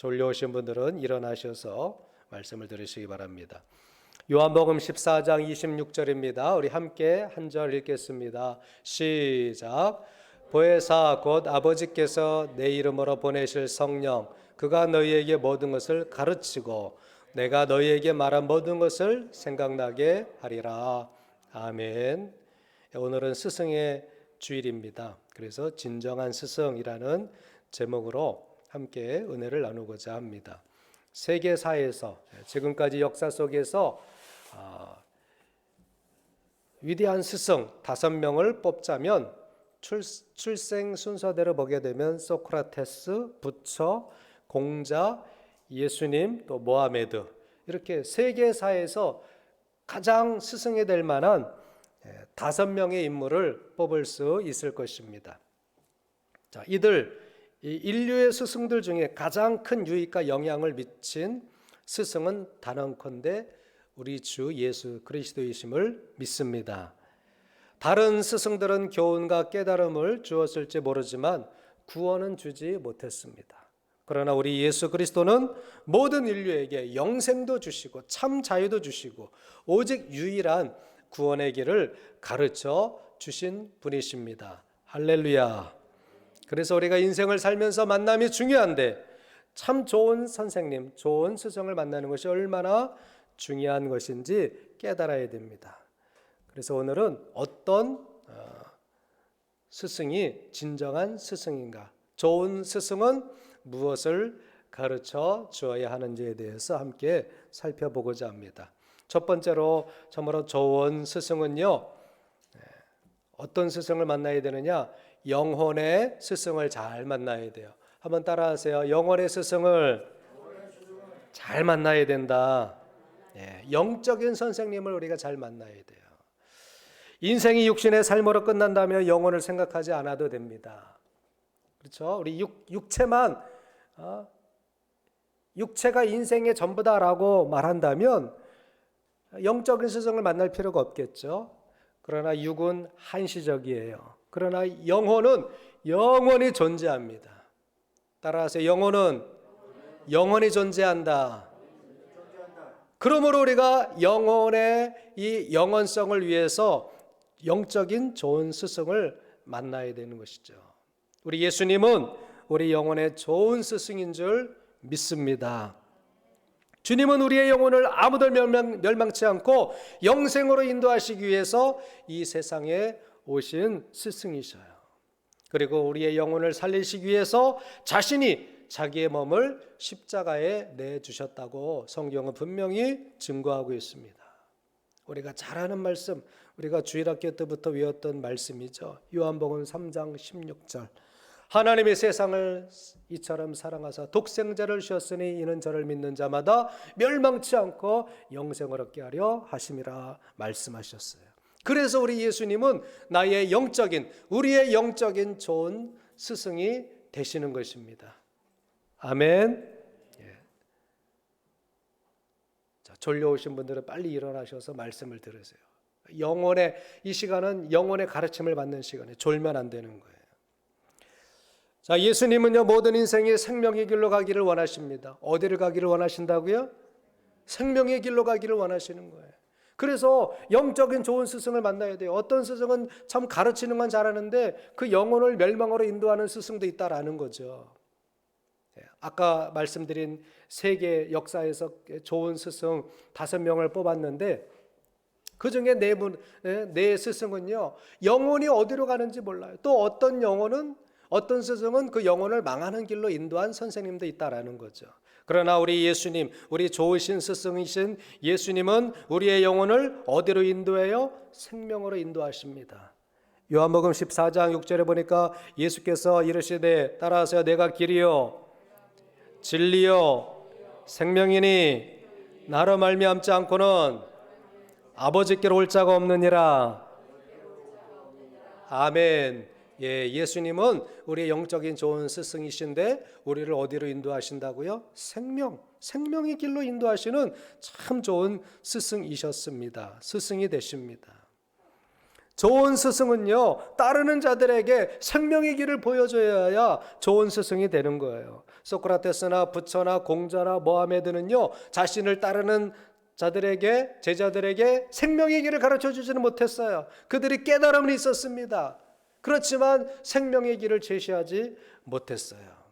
졸려오신 분들은 일어나셔서 말씀을 들으시기 바랍니다. 요한복음 14장 26절입니다. 우리 함께 한 절 읽겠습니다. 시작. 보혜사 곧 아버지께서 내 이름으로 보내실 성령 그가 너희에게 모든 것을 가르치고 내가 너희에게 말한 모든 것을 생각나게 하리라. 아멘. 오늘은 스승의 주일입니다. 그래서 진정한 스승이라는 제목으로 함께 은혜를 나누고자 합니다. 세계사에서 지금까지 역사 속에서 위대한 스승 5명을 뽑자면 출생 순서대로 보게 되면 소크라테스, 부처, 공자, 예수님, 또 모하메드, 이렇게 세계사에서 가장 스승이 될 만한 5명의 인물을 뽑을 수 있을 것입니다. 자, 이 인류의 스승들 중에 가장 큰 유익과 영향을 미친 스승은 단언컨대 우리 주 예수 그리스도이심을 믿습니다. 다른 스승들은 교훈과 깨달음을 주었을지 모르지만 구원은 주지 못했습니다. 그러나 우리 예수 그리스도는 모든 인류에게 영생도 주시고 참 자유도 주시고 오직 유일한 구원의 길을 가르쳐 주신 분이십니다. 할렐루야. 그래서 우리가 인생을 살면서 만남이 중요한데 참 좋은 선생님, 좋은 스승을 만나는 것이 얼마나 중요한 것인지 깨달아야 됩니다. 그래서 오늘은 어떤 스승이 진정한 스승인가, 좋은 스승은 무엇을 가르쳐 주어야 하는지에 대해서 함께 살펴보고자 합니다. 첫 번째로 참으로 좋은 스승은요, 어떤 스승을 만나야 되느냐? 영혼의 스승을 잘 만나야 돼요. 한번 따라하세요. 영혼의 스승을 잘 만나야 된다. 영적인 선생님을 우리가 잘 만나야 돼요. 인생이 육신의 삶으로 끝난다면 영혼을 생각하지 않아도 됩니다. 그렇죠? 우리 육체만 육체가 인생의 전부다라고 말한다면 영적인 스승을 만날 필요가 없겠죠. 그러나 육은 한시적이에요. 그러나 영혼은 영원히 존재합니다. 따라하세요. 영혼은 영원히 존재한다. 그러므로 우리가 영혼의 이 영원성을 위해서 영적인 좋은 스승을 만나야 되는 것이죠. 우리 예수님은 우리 영혼의 좋은 스승인 줄 믿습니다. 주님은 우리의 영혼을 아무도 멸망치 않고 영생으로 인도하시기 위해서 이 세상에 오신 스승이셔요. 그리고 우리의 영혼을 살리시기 위해서 자신이 자기의 몸을 십자가에 내주셨다고 성경은 분명히 증거하고 있습니다. 우리가 잘 아는 말씀, 우리가 주일학교 때부터 외웠던 말씀이죠. 요한복음 3장 16절. 하나님의 세상을 이처럼 사랑하사 독생자를 주셨으니 이는 저를 믿는 자마다 멸망치 않고 영생을 얻게 하려 하심이라 말씀하셨어요. 그래서 우리 예수님은 우리의 영적인 좋은 스승이 되시는 것입니다. 아멘. 자, 졸려오신 분들은 빨리 일어나셔서 말씀을 들으세요. 이 시간은 영혼의 가르침을 받는 시간에 졸면 안 되는 거예요. 자, 예수님은요, 모든 인생이 생명의 길로 가기를 원하십니다. 어디를 가기를 원하신다고요? 생명의 길로 가기를 원하시는 거예요. 그래서 영적인 좋은 스승을 만나야 돼요. 어떤 스승은 참 가르치는 건 잘하는데 그 영혼을 멸망으로 인도하는 스승도 있다라는 거죠. 아까 말씀드린 세계 역사에서 좋은 스승 5명을 뽑았는데 그 중에 네 스승은요, 영혼이 어디로 가는지 몰라요. 또 어떤 스승은 그 영혼을 망하는 길로 인도한 선생님도 있다라는 거죠. 그러나 우리 예수님, 우리 좋으신 스승이신 예수님은 우리의 영혼을 어디로 인도해요? 생명으로 인도하십니다. 요한복음 14장 6절에 보니까 예수께서 이르시되 따라하세요. 내가 길이요 진리요 생명이니 나로 말미암지 않고는 아버지께로 올 자가 없느니라. 아멘. 예수님은 우리의 영적인 좋은 스승이신데 우리를 어디로 인도하신다고요? 생명의 길로 인도하시는 참 좋은 스승이셨습니다. 스승이 되십니다. 좋은 스승은요, 따르는 자들에게 생명의 길을 보여줘야 좋은 스승이 되는 거예요. 소크라테스나 부처나 공자나 모하메드는요, 자신을 따르는 자들에게, 제자들에게 생명의 길을 가르쳐 주지는 못했어요. 그들이 깨달음은 있었습니다. 그렇지만 생명의 길을 제시하지 못했어요.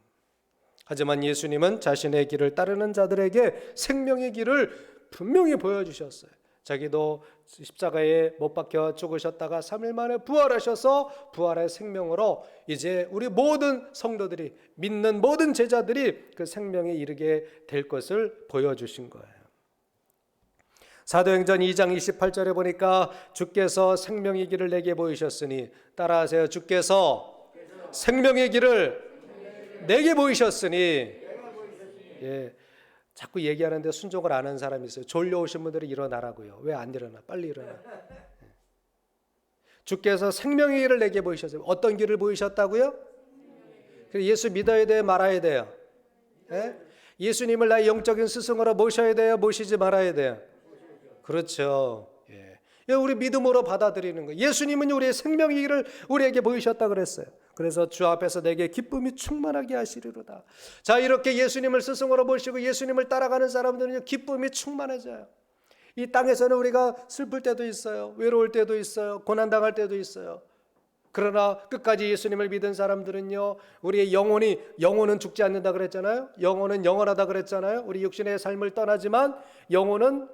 하지만 예수님은 자신의 길을 따르는 자들에게 생명의 길을 분명히 보여주셨어요. 자기도 십자가에 못 박혀 죽으셨다가 3일 만에 부활하셔서 부활의 생명으로 이제 우리 모든 성도들이, 믿는 모든 제자들이 그 생명에 이르게 될 것을 보여주신 거예요. 사도행전 2장 28절에 보니까 주께서 생명의 길을 내게 보이셨으니, 따라하세요. 주께서 생명의 길을 내게 보이셨으니. 예, 자꾸 얘기하는데 순종을 안 하는 사람이 있어요. 졸려오신 분들은 일어나라고요. 왜 안 일어나? 빨리 일어나. 주께서 생명의 길을 내게 보이셨어요. 어떤 길을 보이셨다고요? 예수 믿어야 돼요, 말아야 돼요? 예? 예수님을 나의 영적인 스승으로 모셔야 돼요, 모시지 말아야 돼요? 그렇죠. 예. 우리 믿음으로 받아들이는 거예요. 예수님은 우리의 생명의 길을 우리에게 보이셨다 그랬어요. 그래서 주 앞에서 내게 기쁨이 충만하게 하시리로다. 자, 이렇게 예수님을 스승으로 모시고 예수님을 따라가는 사람들은 기쁨이 충만해져요. 이 땅에서는 우리가 슬플 때도 있어요. 외로울 때도 있어요. 고난당할 때도 있어요. 그러나 끝까지 예수님을 믿은 사람들은요, 우리의 영혼은 죽지 않는다 그랬잖아요. 영혼은 영원하다 그랬잖아요. 우리 육신의 삶을 떠나지만 영혼은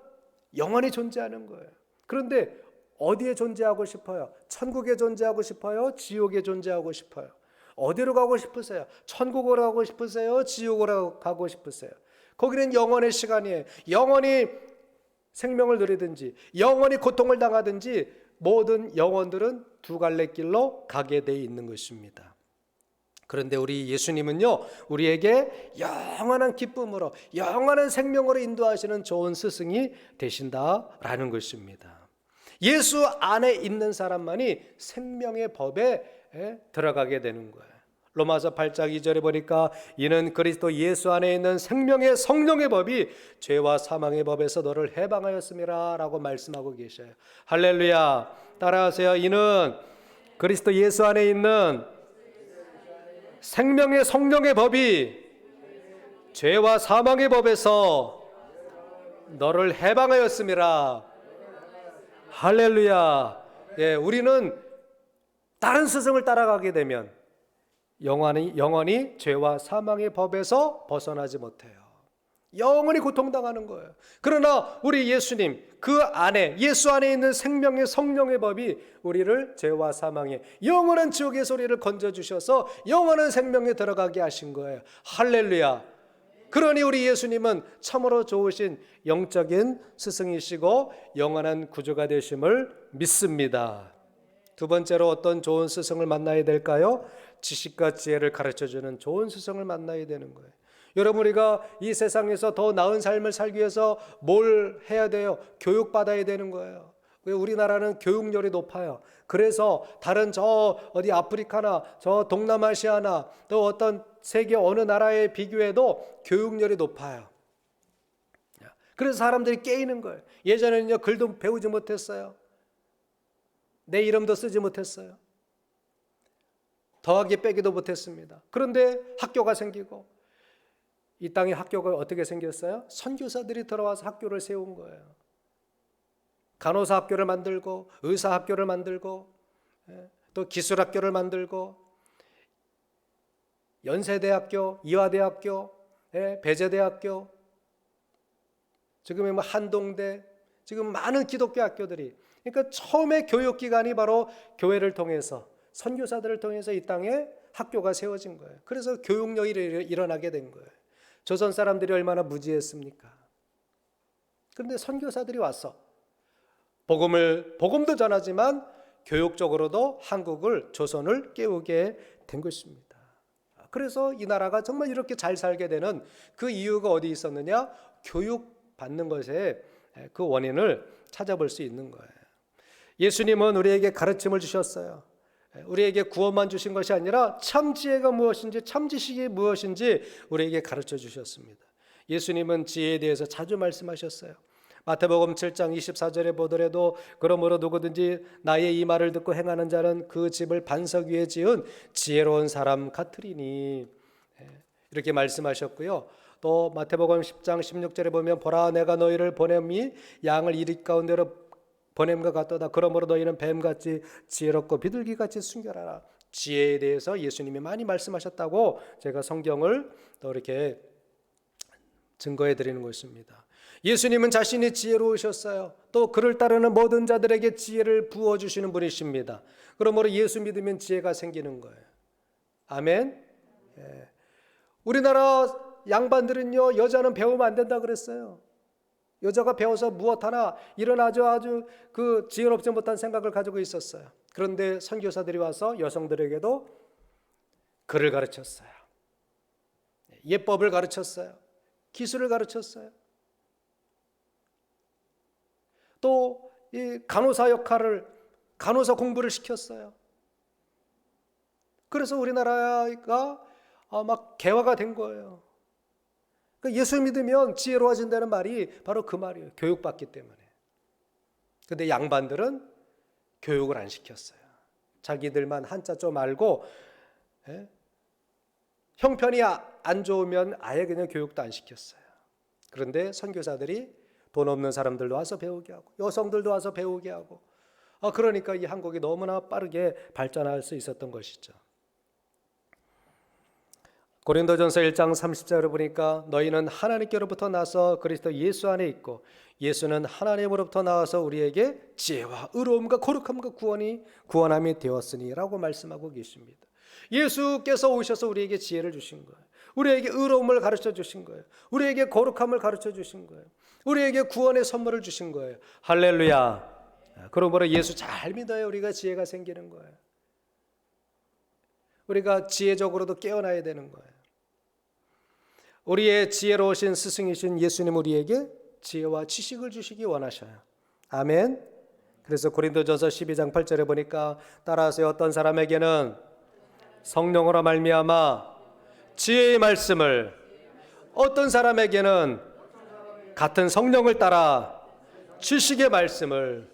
영원히 존재하는 거예요. 그런데 어디에 존재하고 싶어요? 천국에 존재하고 싶어요? 지옥에 존재하고 싶어요? 어디로 가고 싶으세요? 천국으로 가고 싶으세요? 지옥으로 가고 싶으세요? 거기는 영원의 시간이에요. 영원히 생명을 누리든지 영원히 고통을 당하든지 모든 영혼들은 두 갈래 길로 가게 돼 있는 것입니다. 그런데 우리 예수님은요, 우리에게 영원한 기쁨으로, 영원한 생명으로 인도하시는 좋은 스승이 되신다라는 것입니다. 예수 안에 있는 사람만이 생명의 법에 들어가게 되는 거예요. 로마서 8장 2절에 보니까 이는 그리스도 예수 안에 있는 생명의 성령의 법이 죄와 사망의 법에서 너를 해방하였음이라 라고 말씀하고 계셔요. 할렐루야. 따라하세요. 이는 그리스도 예수 안에 있는 생명의 성령의 법이 죄와 사망의 법에서 너를 해방하였음이라. 할렐루야. 예, 우리는 다른 스승을 따라가게 되면 영원히 죄와 사망의 법에서 벗어나지 못해요. 영원히 고통당하는 거예요. 그러나 우리 예수님 그 안에, 예수 안에 있는 생명의 성령의 법이 우리를 죄와 사망의 영원한 지옥의 소리를 건져주셔서 영원한 생명에 들어가게 하신 거예요. 할렐루야. 그러니 우리 예수님은 참으로 좋으신 영적인 스승이시고 영원한 구주가 되심을 믿습니다. 두 번째로 어떤 좋은 스승을 만나야 될까요? 지식과 지혜를 가르쳐주는 좋은 스승을 만나야 되는 거예요. 여러분, 우리가 이 세상에서 더 나은 삶을 살기 위해서 뭘 해야 돼요? 교육받아야 되는 거예요. 우리나라는 교육열이 높아요. 그래서 다른 저 어디 아프리카나 저 동남아시아나 또 어떤 세계 어느 나라에 비교해도 교육열이 높아요. 그래서 사람들이 깨이는 거예요. 예전에는요, 글도 배우지 못했어요. 내 이름도 쓰지 못했어요. 더하기 빼기도 못했습니다. 그런데 학교가 생기고, 이 땅에 학교가 어떻게 생겼어요? 선교사들이 들어와서 학교를 세운 거예요. 간호사 학교를 만들고, 의사 학교를 만들고, 또 기술 학교를 만들고, 연세대학교, 이화대학교, 배재대학교, 지금의 뭐 한동대, 지금 많은 기독교 학교들이, 그러니까 처음에 교육기관이 바로 교회를 통해서, 선교사들을 통해서 이 땅에 학교가 세워진 거예요. 그래서 교육열이 일어나게 된 거예요. 조선 사람들이 얼마나 무지했습니까? 그런데 선교사들이 와서 복음도 전하지만 교육적으로도 한국을, 조선을 깨우게 된 것입니다. 그래서 이 나라가 정말 이렇게 잘 살게 되는 그 이유가 어디 있었느냐? 교육받는 것에 그 원인을 찾아볼 수 있는 거예요. 예수님은 우리에게 가르침을 주셨어요. 우리에게 구원만 주신 것이 아니라 참 지혜가 무엇인지, 참 지식이 무엇인지 우리에게 가르쳐 주셨습니다. 예수님은 지혜에 대해서 자주 말씀하셨어요. 마태복음 7장 24절에 보더라도 그러므로 누구든지 나의 이 말을 듣고 행하는 자는 그 집을 반석 위에 지은 지혜로운 사람 같으리니. 이렇게 말씀하셨고요. 또 마태복음 10장 16절에 보면 보라 내가 너희를 보냄이 양을 이리 가운데로 보냄과 같도다. 그러므로 너희는 뱀같이 지혜롭고 비둘기같이 순결하라. 지혜에 대해서 예수님이 많이 말씀하셨다고 제가 성경을 또 이렇게 증거해 드리는 것입니다. 예수님은 자신이 지혜로우셨어요. 또 그를 따르는 모든 자들에게 지혜를 부어주시는 분이십니다. 그러므로 예수 믿으면 지혜가 생기는 거예요. 아멘. 예. 우리나라 양반들은요, 여자는 배우면 안 된다 그랬어요. 여자가 배워서 무엇 하나 이런 아주 그 지혜롭지 못한 생각을 가지고 있었어요. 그런데 선교사들이 와서 여성들에게도 글을 가르쳤어요. 예법을 가르쳤어요. 기술을 가르쳤어요. 또 이 간호사 역할을, 간호사 공부를 시켰어요. 그래서 우리나라가 막 개화가 된 거예요. 그러니까 예수 믿으면 지혜로워진다는 말이 바로 그 말이에요. 교육받기 때문에. 근데 양반들은 교육을 안 시켰어요. 자기들만 한자 좀 알고, 형편이 안 좋으면 아예 그냥 교육도 안 시켰어요. 그런데 선교사들이 돈 없는 사람들도 와서 배우게 하고 여성들도 와서 배우게 하고, 그러니까 이 한국이 너무나 빠르게 발전할 수 있었던 것이죠. 고린도전서 1장 30절을 보니까 너희는 하나님께로부터 나서 그리스도 예수 안에 있고 예수는 하나님으로부터 나와서 우리에게 지혜와 의로움과 거룩함과 구원함이 되었으니 라고 말씀하고 계십니다. 예수께서 오셔서 우리에게 지혜를 주신 거예요. 우리에게 의로움을 가르쳐 주신 거예요. 우리에게 거룩함을 가르쳐 주신 거예요. 우리에게 구원의 선물을 주신 거예요. 할렐루야. 그러므로 예수 잘 믿어야 우리가 지혜가 생기는 거예요. 우리가 지혜적으로도 깨어나야 되는 거예요. 우리의 지혜로우신 스승이신 예수님 우리에게 지혜와 지식을 주시기 원하셔요. 아멘. 그래서 고린도전서 12장 8절에 보니까 따라하세요. 어떤 사람에게는 성령으로 말미암아 지혜의 말씀을, 어떤 사람에게는 같은 성령을 따라 지식의 말씀을.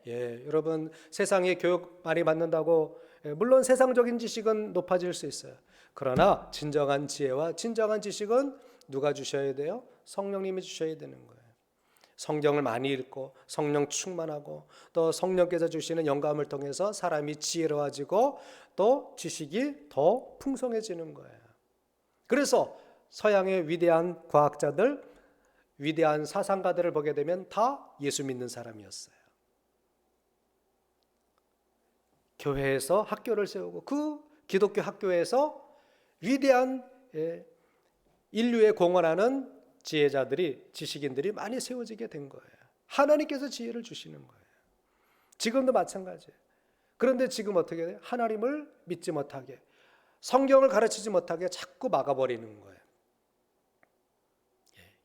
여러분 세상에 교육 많이 받는다고 물론 세상적인 지식은 높아질 수 있어요. 그러나 진정한 지혜와 진정한 지식은 누가 주셔야 돼요? 성령님이 주셔야 되는 거예요. 성경을 많이 읽고 성령 충만하고 또 성령께서 주시는 영감을 통해서 사람이 지혜로워지고 또 지식이 더 풍성해지는 거예요. 그래서 서양의 위대한 과학자들, 위대한 사상가들을 보게 되면 다 예수 믿는 사람이었어요. 교회에서 학교를 세우고 그 기독교 학교에서 위대한 인류에 공헌하는 지혜자들이, 지식인들이 많이 세워지게 된 거예요. 하나님께서 지혜를 주시는 거예요. 지금도 마찬가지예요. 그런데 지금 어떻게 돼요? 하나님을 믿지 못하게, 성경을 가르치지 못하게 자꾸 막아버리는 거예요.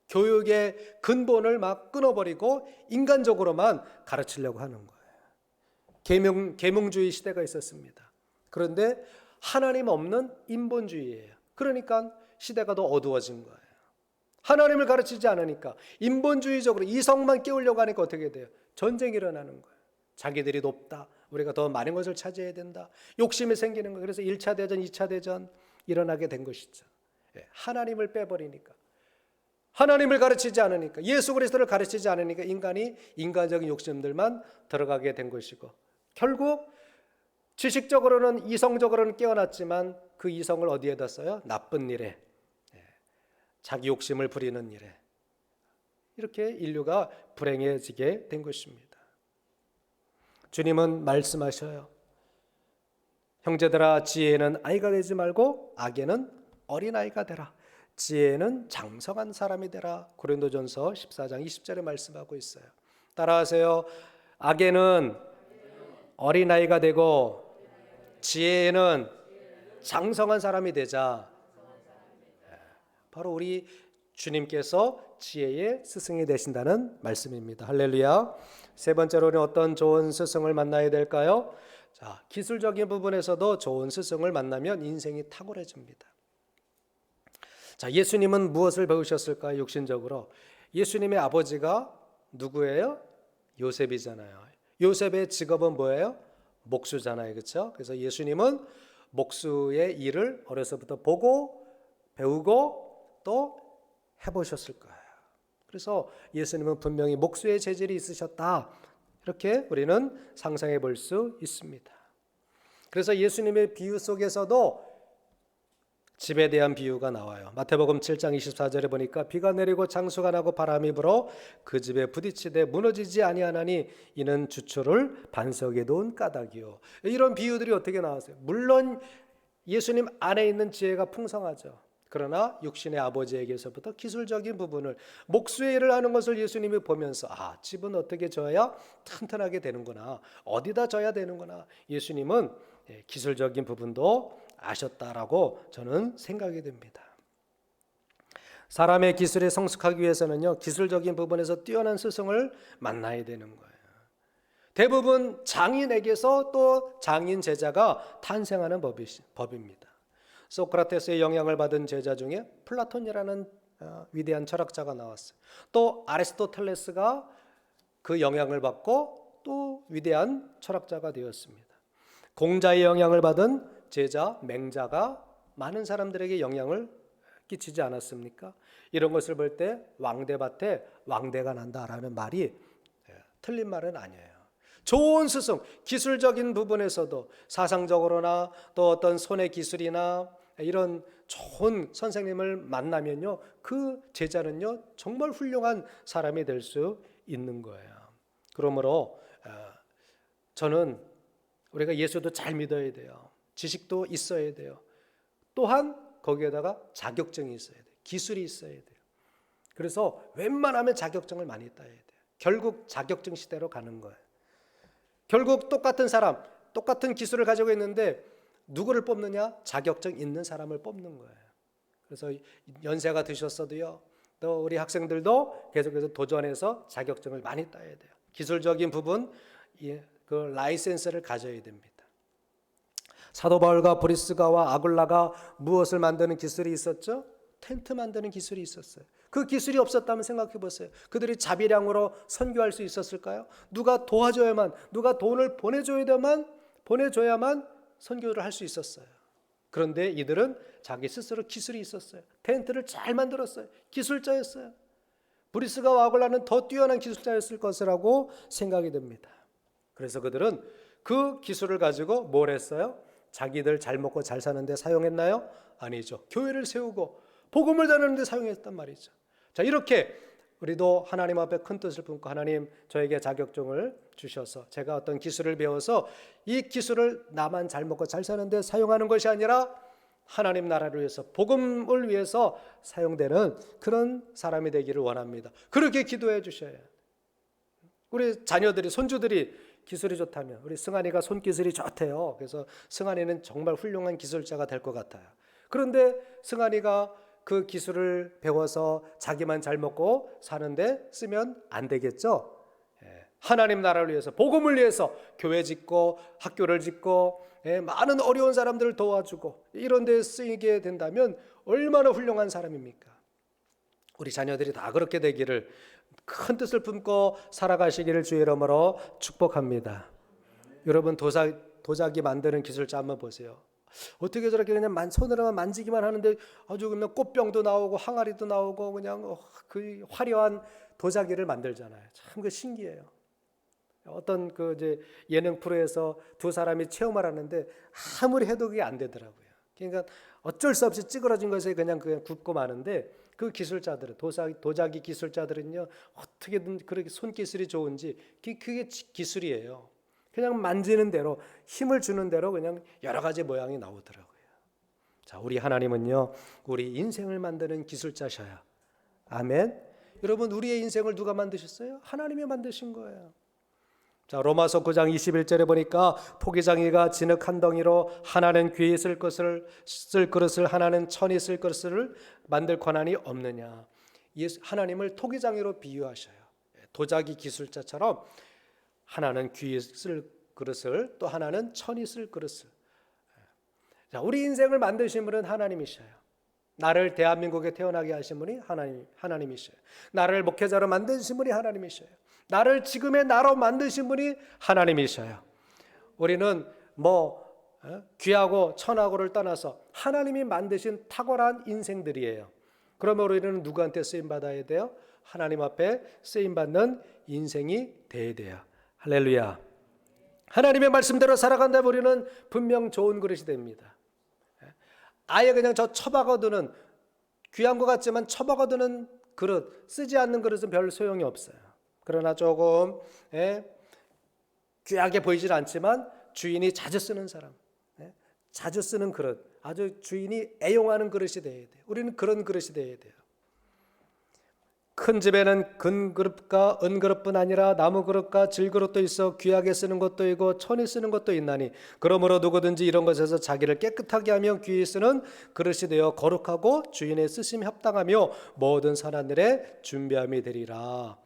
교육의 근본을 막 끊어버리고 인간적으로만 가르치려고 하는 거예요. 계명주의 시대가 있었습니다. 그런데 하나님 없는 인본주의예요. 그러니까 시대가 더 어두워진 거예요. 하나님을 가르치지 않으니까 인본주의적으로 이성만 깨우려고 하니까 어떻게 돼요? 전쟁이 일어나는 거예요. 자기들이 높다, 우리가 더 많은 것을 차지해야 된다, 욕심이 생기는 거예요. 그래서 1차 대전, 2차 대전 일어나게 된 것이죠. 하나님을 빼버리니까, 하나님을 가르치지 않으니까, 예수 그리스도를 가르치지 않으니까 인간이 인간적인 욕심들만 들어가게 된 것이고, 결국 지식적으로는 이성적으로는 깨어났지만 그 이성을 어디에다 써요? 나쁜 일에, 자기 욕심을 부리는 일에. 이렇게 인류가 불행해지게 된 것입니다. 주님은 말씀하셔요. 형제들아, 지혜는 아이가 되지 말고 악에는 어린아이가 되라. 지혜는 장성한 사람이 되라. 고린도전서 14장 20절에 말씀하고 있어요. 따라하세요. 악에는 어린아이가 되고 지혜에는 장성한 사람이 되자. 바로 우리 주님께서 지혜의 스승이 되신다는 말씀입니다. 할렐루야. 세 번째로는 어떤 좋은 스승을 만나야 될까요? 자, 기술적인 부분에서도 좋은 스승을 만나면 인생이 탁월해집니다. 자, 예수님은 무엇을 배우셨을까요? 육신적으로. 예수님의 아버지가 누구예요? 요셉이잖아요. 요셉의 직업은 뭐예요? 목수잖아요. 그렇죠? 그래서 예수님은 목수의 일을 어려서부터 보고 배우고 또 해보셨을 거예요. 그래서 예수님은 분명히 목수의 재질이 있으셨다, 이렇게 우리는 상상해 볼 수 있습니다. 그래서 예수님의 비유 속에서도 집에 대한 비유가 나와요. 마태복음 7장 24절에 보니까 비가 내리고 장수가 나고 바람이 불어 그 집에 부딪히되 무너지지 아니하나니 이는 주초를 반석에 놓은 까닭이요. 이런 비유들이 어떻게 나왔어요? 물론 예수님 안에 있는 지혜가 풍성하죠. 그러나 육신의 아버지에게서부터 기술적인 부분을, 목수의 일을 하는 것을 예수님이 보면서 집은 어떻게 져야 튼튼하게 되는구나, 어디다 져야 되는구나, 예수님은 기술적인 부분도 아셨다라고 저는 생각이 됩니다. 사람의 기술에 성숙하기 위해서는요, 기술적인 부분에서 뛰어난 스승을 만나야 되는 거예요. 대부분 장인에게서 또 장인 제자가 탄생하는 법입니다. 소크라테스의 영향을 받은 제자 중에 플라톤이라는 위대한 철학자가 나왔어요. 또 아리스토텔레스가 그 영향을 받고 또 위대한 철학자가 되었습니다. 공자의 영향을 받은 제자 맹자가 많은 사람들에게 영향을 끼치지 않았습니까? 이런 것을 볼 때 왕대밭에 왕대가 난다라는 말이 틀린 말은 아니에요. 좋은 스승, 기술적인 부분에서도 사상적으로나 또 어떤 손의 기술이나 이런 좋은 선생님을 만나면요, 그 제자는요 정말 훌륭한 사람이 될 수 있는 거예요. 그러므로 저는 우리가 예수도 잘 믿어야 돼요. 지식도 있어야 돼요. 또한 거기에다가 자격증이 있어야 돼요. 기술이 있어야 돼요. 그래서 웬만하면 자격증을 많이 따야 돼요. 결국 자격증 시대로 가는 거예요. 결국 똑같은 사람, 똑같은 기술을 가지고 있는데 누구를 뽑느냐? 자격증 있는 사람을 뽑는 거예요. 그래서 연세가 드셨어도요, 또 우리 학생들도 계속해서 도전해서 자격증을 많이 따야 돼요. 기술적인 부분, 그 라이센스를 가져야 됩니다. 사도 바울과 브리스가와 아굴라가 무엇을 만드는 기술이 있었죠? 텐트 만드는 기술이 있었어요. 그 기술이 없었다면 생각해 보세요. 그들이 자비량으로 선교할 수 있었을까요? 누가 도와줘야만, 누가 돈을 보내줘야만 선교를 할 수 있었어요. 그런데 이들은 자기 스스로 기술이 있었어요. 텐트를 잘 만들었어요. 기술자였어요. 브리스가와 아굴라는 더 뛰어난 기술자였을 것이라고 생각이 됩니다. 그래서 그들은 그 기술을 가지고 뭘 했어요? 자기들 잘 먹고 잘 사는데 사용했나요? 아니죠. 교회를 세우고 복음을 전하는데 사용했단 말이죠. 자, 이렇게 우리도 하나님 앞에 큰 뜻을 품고 하나님 저에게 자격증을 주셔서 제가 어떤 기술을 배워서 이 기술을 나만 잘 먹고 잘 사는데 사용하는 것이 아니라 하나님 나라를 위해서, 복음을 위해서 사용되는 그런 사람이 되기를 원합니다. 그렇게 기도해 주셔야 해요. 우리 자녀들이, 손주들이 기술이 좋다면, 우리 승환이가 손기술이 좋대요. 그래서 승환이는 정말 훌륭한 기술자가 될 것 같아요. 그런데 승환이가 그 기술을 배워서 자기만 잘 먹고 사는데 쓰면 안 되겠죠. 하나님 나라를 위해서, 복음을 위해서 교회 짓고 학교를 짓고 많은 어려운 사람들을 도와주고 이런 데 쓰이게 된다면 얼마나 훌륭한 사람입니까? 우리 자녀들이 다 그렇게 되기를, 큰 뜻을 품고 살아가시기를 주의 이름으로 축복합니다. 여러분, 도자기 만드는 기술자 한번 보세요. 어떻게 저렇게 그냥 손으로만 만지기만 하는데 아주 그냥 꽃병도 나오고 항아리도 나오고 그냥 그 화려한 도자기를 만들잖아요. 참 그 신기해요. 어떤 그 이제 예능 프로에서 두 사람이 체험을 하는데 아무리 해도 그게 안 되더라고요. 그러니까 어쩔 수 없이 찌그러진 것에 그냥 굽고 마는데, 그 기술자들은, 도자기 기술자들은요, 어떻게든 그렇게 손기술이 좋은지 그게 기술이에요. 그냥 만지는 대로, 힘을 주는 대로 그냥 여러 가지 모양이 나오더라고요. 자, 우리 하나님은요, 우리 인생을 만드는 기술자셔야. 아멘. 여러분, 우리의 인생을 누가 만드셨어요? 하나님이 만드신 거예요. 자, 로마서 9장 21절에 보니까 토기장이가 진흙 한 덩이로 하나는 귀에 쓸 그릇을 하나는 천이 쓸 그릇을 만들 권한이 없느냐. 하나님을 토기장이로 비유하셔요. 도자기 기술자처럼 하나는 귀에 쓸 그릇을, 또 하나는 천이 쓸 그릇을. 자, 우리 인생을 만드신 분은 하나님이셔요. 나를 대한민국에 태어나게 하신 분이 하나님이셔요. 나를 목회자로 만드신 분이 하나님이셔요. 나를 지금의 나로 만드신 분이 하나님이셔요. 우리는 귀하고 천하고를 떠나서 하나님이 만드신 탁월한 인생들이에요. 그러면 우리는 누구한테 쓰임 받아야 돼요? 하나님 앞에 쓰임 받는 인생이 돼야 돼요. 할렐루야. 하나님의 말씀대로 살아간다면 우리는 분명 좋은 그릇이 됩니다. 아예 그냥 저 처박아두는, 귀한 것 같지만 처박아두는 그릇, 쓰지 않는 그릇은 별 소용이 없어요. 그러나 조금 귀하게 보이질 않지만 주인이 자주 쓰는 사람, 자주 쓰는 그릇, 아주 주인이 애용하는 그릇이 돼야 돼요. 우리는 그런 그릇이 돼야 돼요. 큰 집에는 금그릇과 은그릇뿐 아니라 나무그릇과 질그릇도 있어 귀하게 쓰는 것도 있고 천히 쓰는 것도 있나니 그러므로 누구든지 이런 것에서 자기를 깨끗하게 하며 귀히 쓰는 그릇이 되어 거룩하고 주인의 쓰심에 합당하며 모든 선한 일에 준비함이 되리라.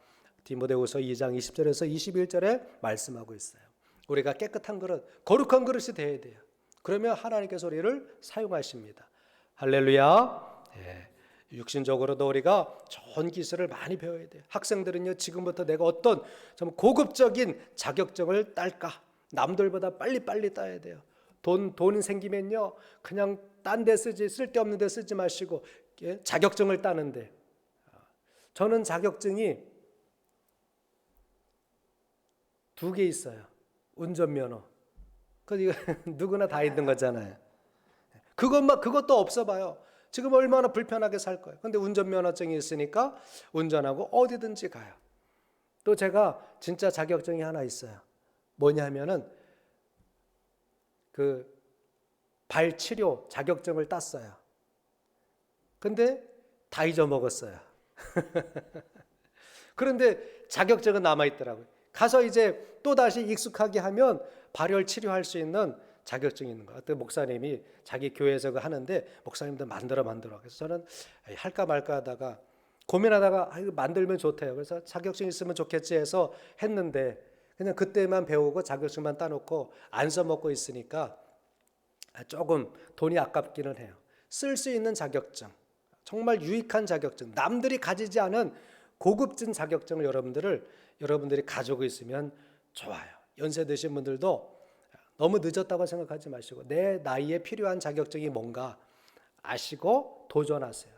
디모데후서 2장 20절에서 21절에 말씀하고 있어요. 우리가 깨끗한 그릇, 거룩한 그릇이 되어야 돼요. 그러면 하나님께서 우리를 사용하십니다. 할렐루야. 육신적으로도 우리가 좋은 기술을 많이 배워야 돼요. 학생들은요, 지금부터 내가 어떤 좀 고급적인 자격증을 딸까? 남들보다 빨리 따야 돼요. 돈 생기면요, 그냥 딴 데 쓰지, 쓸데없는 데 쓰지 마시고 자격증을 따는데, 저는 자격증이 2개 있어요. 운전면허. 이거 누구나 다 있는 거잖아요. 그것도 없어봐요. 지금 얼마나 불편하게 살 거예요. 근데 운전면허증이 있으니까 운전하고 어디든지 가요. 또 제가 진짜 자격증이 하나 있어요. 뭐냐면은 그 발 치료 자격증을 땄어요. 근데 다 잊어먹었어요. 그런데 자격증은 남아있더라고요. 가서 이제 또다시 익숙하게 하면 발열 치료할 수 있는 자격증이 있는 거예요. 어떤 목사님이 자기 교회에서 하는데 목사님도 만들어. 그래서 저는 할까 말까 하다가 고민하다가 이거 만들면 좋대요. 그래서 자격증 있으면 좋겠지 해서 했는데 그냥 그때만 배우고 자격증만 따놓고 안 써먹고 있으니까 조금 돈이 아깝기는 해요. 쓸 수 있는 자격증, 정말 유익한 자격증, 남들이 가지지 않은 고급진 자격증을 여러분들이 가지고 있으면 좋아요. 연세 드신 분들도 너무 늦었다고 생각하지 마시고 내 나이에 필요한 자격증이 뭔가 아시고 도전하세요.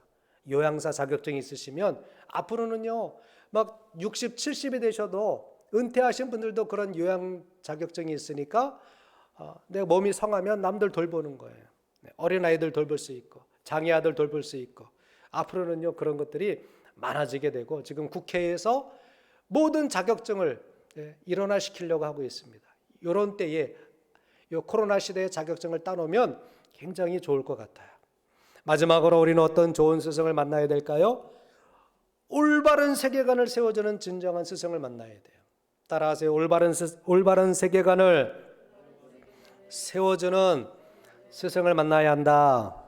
요양사 자격증이 있으시면 앞으로는요, 막 60, 70이 되셔도 은퇴하신 분들도 그런 요양 자격증이 있으니까 내 몸이 성하면 남들 돌보는 거예요. 어린아이들 돌볼 수 있고 장애아들 돌볼 수 있고 앞으로는요, 그런 것들이 많아지게 되고 지금 국회에서 모든 자격증을 일원화시키려고 하고 있습니다. 이런 때에 이 코로나 시대에 자격증을 따놓으면 굉장히 좋을 것 같아요. 마지막으로 우리는 어떤 좋은 스승을 만나야 될까요? 올바른 세계관을 세워주는 진정한 스승을 만나야 돼요. 따라하세요. 올바른 세계관을 세워주는 스승을 만나야 한다.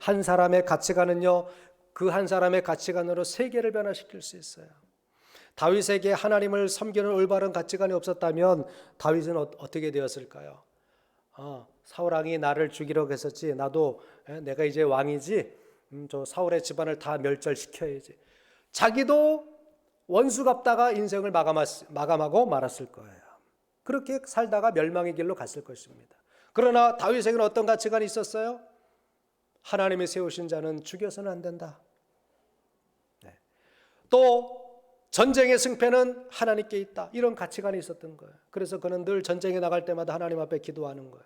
한 사람의 가치관은요, 그 한 사람의 가치관으로 세계를 변화시킬 수 있어요. 다윗에게 하나님을 섬기는 올바른 가치관이 없었다면 다윗은 어떻게 되었을까요? 사울 왕이 나를 죽이려고 했었지, 나도 내가 이제 왕이지, 저 사울의 집안을 다 멸절시켜야지. 자기도 원수 갚다가 인생을 마감하고 말았을 거예요. 그렇게 살다가 멸망의 길로 갔을 것입니다. 그러나 다윗에게는 어떤 가치관이 있었어요? 하나님이 세우신 자는 죽여서는 안 된다. 또 전쟁의 승패는 하나님께 있다. 이런 가치관이 있었던 거예요. 그래서 그는 늘 전쟁에 나갈 때마다 하나님 앞에 기도하는 거예요.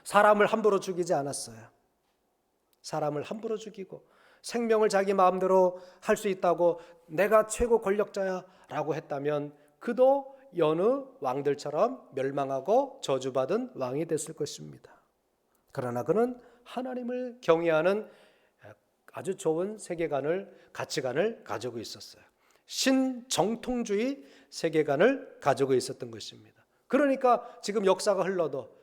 사람을 함부로 죽이지 않았어요. 사람을 함부로 죽이고 생명을 자기 마음대로 할 수 있다고 내가 최고 권력자야라고 했다면 그도 여느 왕들처럼 멸망하고 저주받은 왕이 됐을 것입니다. 그러나 그는 하나님을 경외하는 아주 좋은 세계관을, 가치관을 가지고 있었어요. 신정통주의 세계관을 가지고 있었던 것입니다. 그러니까 지금 역사가 흘러도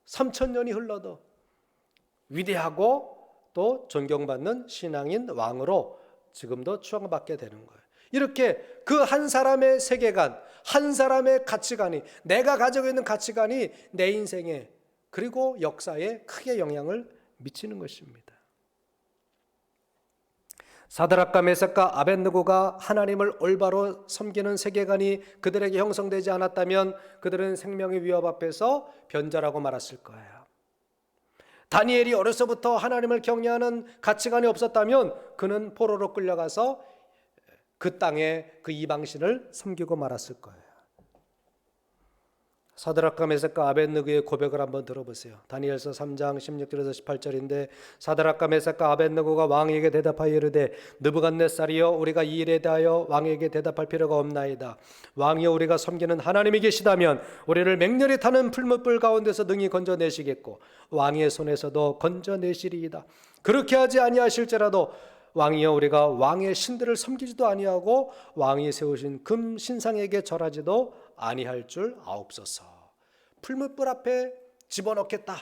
3,000년이 흘러도 위대하고 또 존경받는 신앙인 왕으로 지금도 추앙받게 되는 거예요. 이렇게 그 한 사람의 세계관, 한 사람의 가치관이, 내가 가지고 있는 가치관이 내 인생에 그리고 역사에 크게 영향을 미치는 것입니다. 사드락과 메삭과 아벳느고가 하나님을 올바로 섬기는 세계관이 그들에게 형성되지 않았다면 그들은 생명의 위협 앞에서 변절하고 말았을 거예요. 다니엘이 어려서부터 하나님을 경외하는 가치관이 없었다면 그는 포로로 끌려가서 그 땅에 그 이방신을 섬기고 말았을 거예요. 사드락과 메삭과 아벳느고의 고백을 한번 들어보세요. 다니엘서 3장 16절에서 18절인데 사드락과 메삭과 아벳느고가 왕에게 대답하여 이르되 느부갓네살이여 우리가 이 일에 대하여 왕에게 대답할 필요가 없나이다. 왕이여 우리가 섬기는 하나님이 계시다면 우리를 맹렬히 타는 풀무불 가운데서 능히 건져내시겠고 왕의 손에서도 건져내시리이다. 그렇게 하지 아니하실지라도 왕이여 우리가 왕의 신들을 섬기지도 아니하고 왕이 세우신 금 신상에게 절하지도 아니할 줄 아옵소서. 풀무불 앞에 집어넣겠다.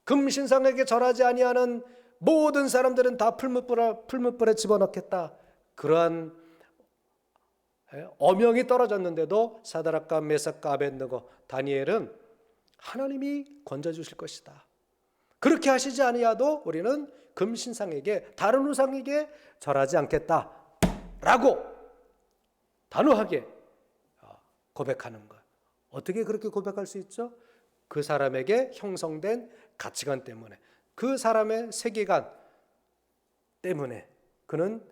금 신상에게 절하지 아니하는 모든 사람들은 다 풀무불에 집어넣겠다. 그러한 어명이 떨어졌는데도 사드락과 메삭과 아벳느고 다니엘은 하나님이 건져주실 것이다. 그렇게 하시지 아니하도 우리는 금신상에게 다른 우상에게 절하지 않겠다라고 단호하게 고백하는 것. 어떻게 그렇게 고백할 수 있죠? 그 사람에게 형성된 가치관 때문에, 그 사람의 세계관 때문에 그는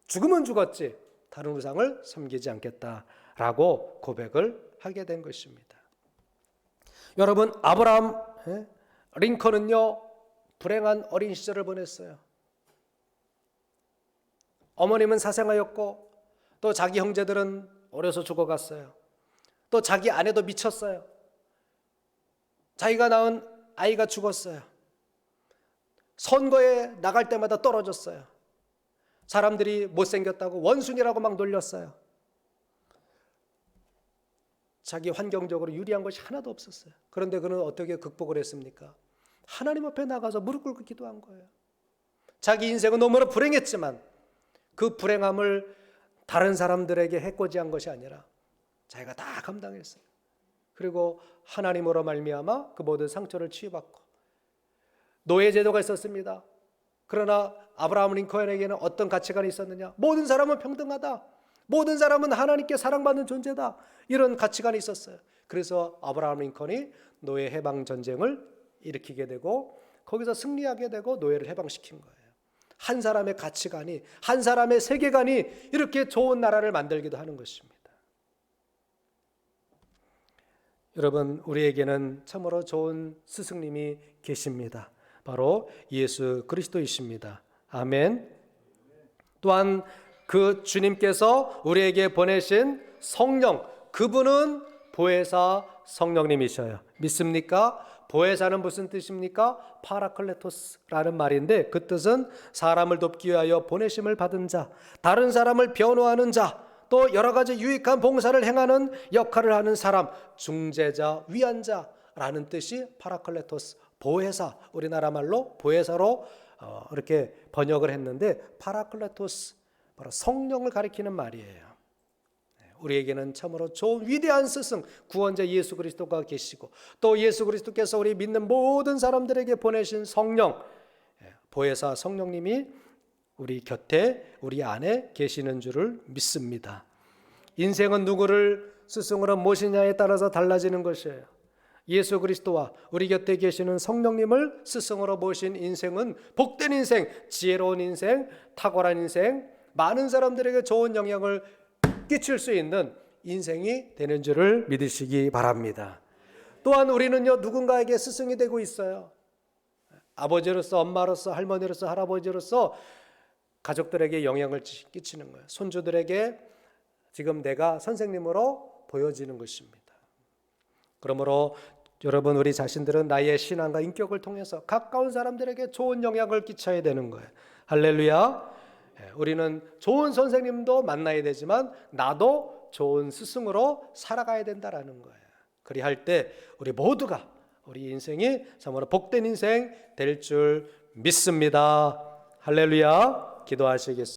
죽으면 죽었지 다른 우상을 섬기지 않겠다라고 고백을 하게 된 것입니다. 여러분, 아브라함 링컨은요 불행한 어린 시절을 보냈어요. 어머님은 사생아였고 또 자기 형제들은 어려서 죽어갔어요. 또 자기 아내도 미쳤어요. 자기가 낳은 아이가 죽었어요. 선거에 나갈 때마다 떨어졌어요. 사람들이 못생겼다고 원순이라고 막 놀렸어요. 자기 환경적으로 유리한 것이 하나도 없었어요. 그런데 그는 어떻게 극복을 했습니까? 하나님 앞에 나가서 무릎 꿇고 기도한 거예요. 자기 인생은 너무나 불행했지만 그 불행함을 다른 사람들에게 해코지한 것이 아니라 자기가 다 감당했어요. 그리고 하나님으로 말미암아 그 모든 상처를 치유받고 노예 제도가 있었습니다. 그러나 아브라함 링컨에게는 어떤 가치관이 있었느냐? 모든 사람은 평등하다. 모든 사람은 하나님께 사랑받는 존재다. 이런 가치관이 있었어요. 그래서 아브라함 링컨이 노예 해방 전쟁을 일으키게 되고 거기서 승리하게 되고 노예를 해방시킨 거예요. 한 사람의 가치관이, 한 사람의 세계관이 이렇게 좋은 나라를 만들기도 하는 것입니다. 여러분, 우리에게는 참으로 좋은 스승님이 계십니다. 바로 예수 그리스도이십니다. 아멘. 또한 그 주님께서 우리에게 보내신 성령, 그분은 보혜사 성령님이셔요. 믿습니까? 보혜사는 무슨 뜻입니까? 파라클레토스라는 말인데 그 뜻은 사람을 돕기 위하여 보내심을 받은 자, 다른 사람을 변호하는 자, 또 여러 가지 유익한 봉사를 행하는 역할을 하는 사람, 중재자, 위안자라는 뜻이 파라클레토스, 보혜사, 우리나라 말로 보혜사로 이렇게 번역을 했는데 파라클레토스, 바로 성령을 가리키는 말이에요. 우리에게는 참으로 좋은 위대한 스승 구원자 예수 그리스도가 계시고 또 예수 그리스도께서 우리 믿는 모든 사람들에게 보내신 성령, 보혜사 성령님이 우리 곁에 우리 안에 계시는 줄을 믿습니다. 인생은 누구를 스승으로 모시냐에 따라서 달라지는 것이에요. 예수 그리스도와 우리 곁에 계시는 성령님을 스승으로 모신 인생은 복된 인생, 지혜로운 인생, 탁월한 인생, 많은 사람들에게 좋은 영향을 끼칠 수 있는 인생이 되는 줄을 믿으시기 바랍니다. 또한 우리는요 누군가에게 스승이 되고 있어요. 아버지로서, 엄마로서, 할머니로서, 할아버지로서 가족들에게 영향을 끼치는 거예요. 손주들에게 지금 내가 선생님으로 보여지는 것입니다. 그러므로 여러분, 우리 자신들은 나의 신앙과 인격을 통해서 가까운 사람들에게 좋은 영향을 끼쳐야 되는 거예요. 할렐루야. 우리는 좋은 선생님도 만나야 되지만 나도 좋은 스승으로 살아가야 된다라는 거예요. 그리할 때 우리 모두가 우리 인생이 참으로 복된 인생 될 줄 믿습니다. 할렐루야. 기도하시겠습니다.